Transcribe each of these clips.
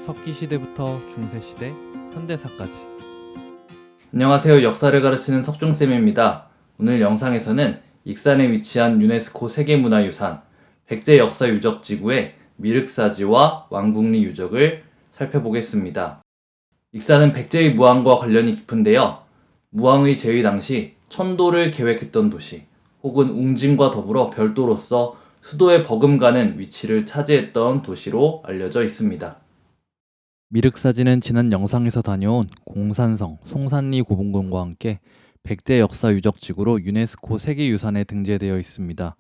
석기시대부터 중세시대, 현대사까지. 안녕하세요. 역사를 가르치는 석중쌤입니다. 오늘 영상에서는 익산에 위치한 유네스코 세계문화유산 백제역사유적지구의 미륵사지와 왕궁리 유적을 살펴보겠습니다. 익산은 백제의 무왕과 관련이 깊은데요. 무왕의 제위 당시 천도를 계획했던 도시 혹은 웅진과 더불어 별도로서 수도에 버금가는 위치를 차지했던 도시로 알려져 있습니다. 미륵사지는 지난 영상에서 다녀온 공산성, 송산리 고분군과 함께 백제 역사 유적지구로 유네스코 세계유산에 등재되어 있습니다.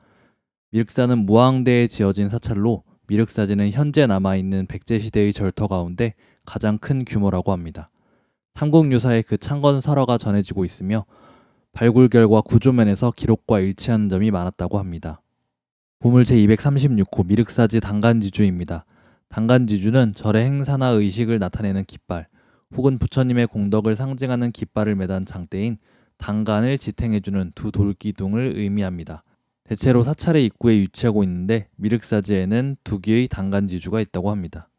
미륵사는 무왕대에 지어진 사찰로 미륵사지는 현재 남아있는 백제시대의 절터 가운데 가장 큰 규모라고 합니다. 삼국유사의 그 창건 설화가 전해지고 있으며 발굴 결과 구조면에서 기록과 일치하는 점이 많았다고 합니다. 보물 제236호 미륵사지 단간지주입니다. 단간지주는 절의 행사나 의식을 나타내는 깃발 혹은 부처님의 공덕을 상징하는 깃발을 매단 장대인 단간을 지탱해주는 두 돌기둥을 의미합니다. 대체로 사찰의 입구에 위치하고 있는데 미륵사지에는 두 개의 단간지주가 있다고 합니다.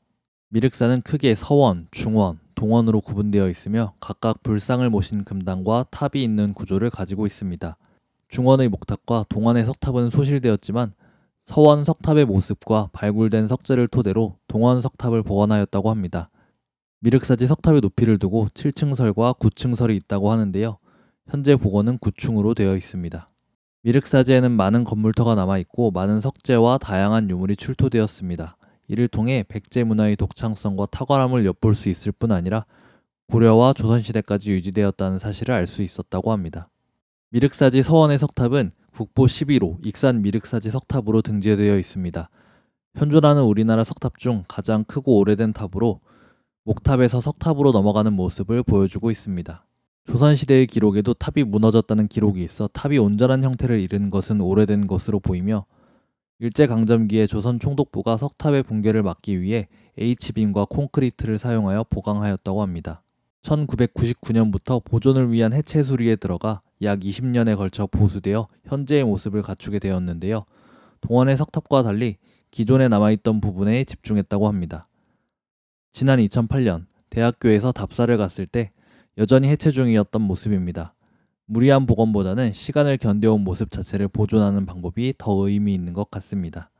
미륵사는 크게 서원, 중원, 동원으로 구분되어 있으며 각각 불상을 모신 금당과 탑이 있는 구조를 가지고 있습니다. 중원의 목탑과 동원의 석탑은 소실되었지만 서원 석탑의 모습과 발굴된 석재를 토대로 동원 석탑을 복원하였다고 합니다. 미륵사지 석탑의 높이를 두고 7층설과 9층설이 있다고 하는데요. 현재 복원은 9층으로 되어 있습니다. 미륵사지에는 많은 건물터가 남아있고 많은 석재와 다양한 유물이 출토되었습니다. 이를 통해 백제 문화의 독창성과 탁월함을 엿볼 수 있을 뿐 아니라 고려와 조선시대까지 유지되었다는 사실을 알 수 있었다고 합니다. 미륵사지 서원의 석탑은 국보 11호 익산 미륵사지 석탑으로 등재되어 있습니다. 현존하는 우리나라 석탑 중 가장 크고 오래된 탑으로 목탑에서 석탑으로 넘어가는 모습을 보여주고 있습니다. 조선시대의 기록에도 탑이 무너졌다는 기록이 있어 탑이 온전한 형태를 잃은 것은 오래된 것으로 보이며 일제강점기에 조선 총독부가 석탑의 붕괴를 막기 위해 H빔과 콘크리트를 사용하여 보강하였다고 합니다. 1999년부터 보존을 위한 해체 수리에 들어가 약 20년에 걸쳐 보수되어 현재의 모습을 갖추게 되었는데요. 동원의 석탑과 달리 기존에 남아있던 부분에 집중했다고 합니다. 지난 2008년 대학교에서 답사를 갔을 때 여전히 해체 중이었던 모습입니다. 무리한 복원보다는 시간을 견뎌온 모습 자체를 보존하는 방법이 더 의미 있는 것 같습니다.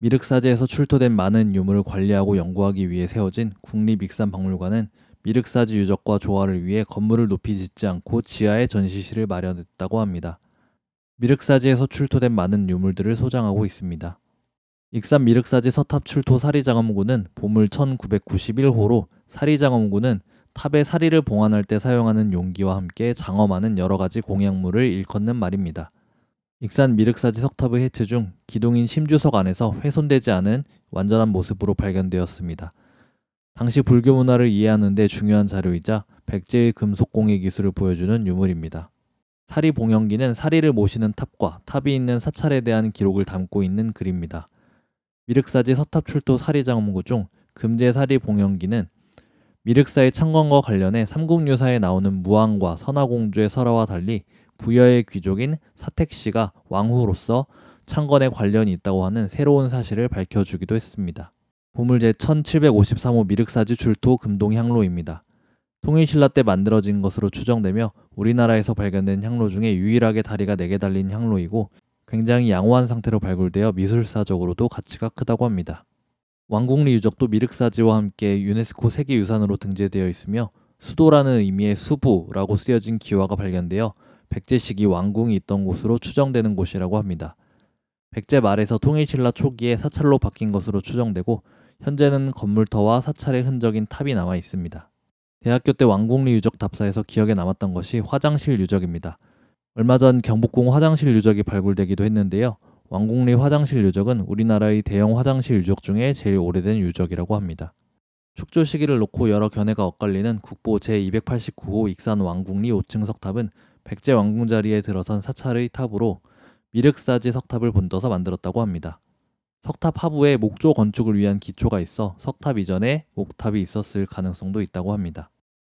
미륵사지에서 출토된 많은 유물을 관리하고 연구하기 위해 세워진 국립익산박물관은 미륵사지 유적과 조화를 위해 건물을 높이 짓지 않고 지하에 전시실을 마련했다고 합니다. 미륵사지에서 출토된 많은 유물들을 소장하고 있습니다. 익산 미륵사지 서탑 출토 사리장엄구는 보물 1991호로 사리장엄구는 탑에 사리를 봉안할 때 사용하는 용기와 함께 장엄하는 여러가지 공약물을 일컫는 말입니다. 익산 미륵사지 석탑의 해체 중 기둥인 심주석 안에서 훼손되지 않은 완전한 모습으로 발견되었습니다. 당시 불교 문화를 이해하는 데 중요한 자료이자 백제의 금속공예 기술을 보여주는 유물입니다. 사리 봉영기는 사리를 모시는 탑과 탑이 있는 사찰에 대한 기록을 담고 있는 글입니다. 미륵사지 서탑 출토 사리장엄구 중 금제 사리 봉영기는 미륵사의 창건과 관련해 삼국유사에 나오는 무왕과 선화공주의 설화와 달리 부여의 귀족인 사택씨가 왕후로서 창건에 관련이 있다고 하는 새로운 사실을 밝혀주기도 했습니다. 보물 제1753호 미륵사지 출토 금동향로입니다. 통일신라 때 만들어진 것으로 추정되며 우리나라에서 발견된 향로 중에 유일하게 다리가 4개 달린 향로이고 굉장히 양호한 상태로 발굴되어 미술사적으로도 가치가 크다고 합니다. 왕궁리 유적도 미륵사지와 함께 유네스코 세계유산으로 등재되어 있으며 수도라는 의미의 수부라고 쓰여진 기와가 발견되어 백제 시기 왕궁이 있던 곳으로 추정되는 곳이라고 합니다. 백제 말에서 통일신라 초기에 사찰로 바뀐 것으로 추정되고 현재는 건물터와 사찰의 흔적인 탑이 남아 있습니다. 대학교 때 왕궁리 유적 답사에서 기억에 남았던 것이 화장실 유적입니다. 얼마 전 경복궁 화장실 유적이 발굴되기도 했는데요. 왕궁리 화장실 유적은 우리나라의 대형 화장실 유적 중에 제일 오래된 유적이라고 합니다. 축조 시기를 놓고 여러 견해가 엇갈리는 국보 제289호 익산 왕궁리 5층 석탑은 백제 왕궁 자리에 들어선 사찰의 탑으로 미륵사지 석탑을 본떠서 만들었다고 합니다. 석탑 하부에 목조 건축을 위한 기초가 있어 석탑 이전에 목탑이 있었을 가능성도 있다고 합니다.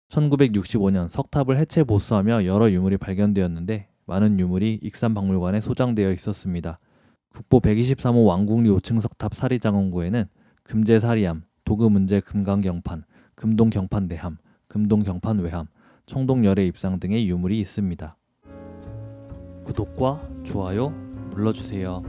1965년 석탑을 해체 보수하며 여러 유물이 발견되었는데 많은 유물이 익산박물관에 소장되어 있었습니다. 국보 123호 왕궁리 5층 석탑 사리장엄구에는 금제 사리암, 도금은제 금강경판, 금동경판대함, 금동경판외함, 청동열의 입상 등의 유물이 있습니다. 구독과 좋아요 눌러주세요.